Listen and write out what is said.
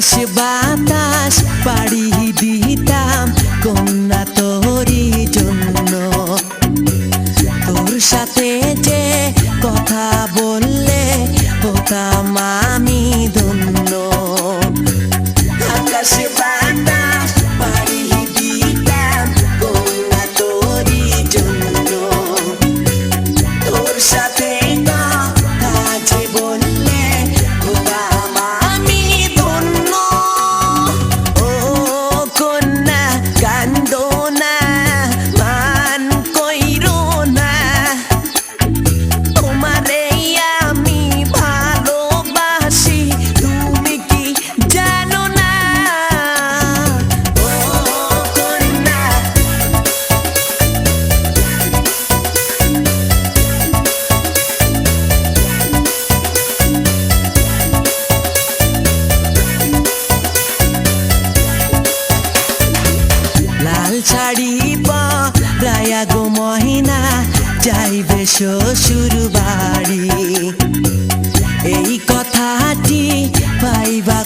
আকাশ বাতাস পাড়ি দিতাম কন্যা তোরই জন্য। তোর সাথে যে কথা বললে হতাম আমি ধন্য। আকাশ বাতাস পাড়ি দিতাম কন্যা তোরই জন্য। তোর সাথে কথা যে বললে হতাম আমি ধন্য। ও কন্যা কান্দো না, মান কইরো না, তোমারে আমি ভালোবাসি তুমি কি জানো না? ও কন্যা লাল শাড়ি পরায়া গো মহিনা যাইবে শ্বশুর বাড়ি। এই কথাটি পাইবা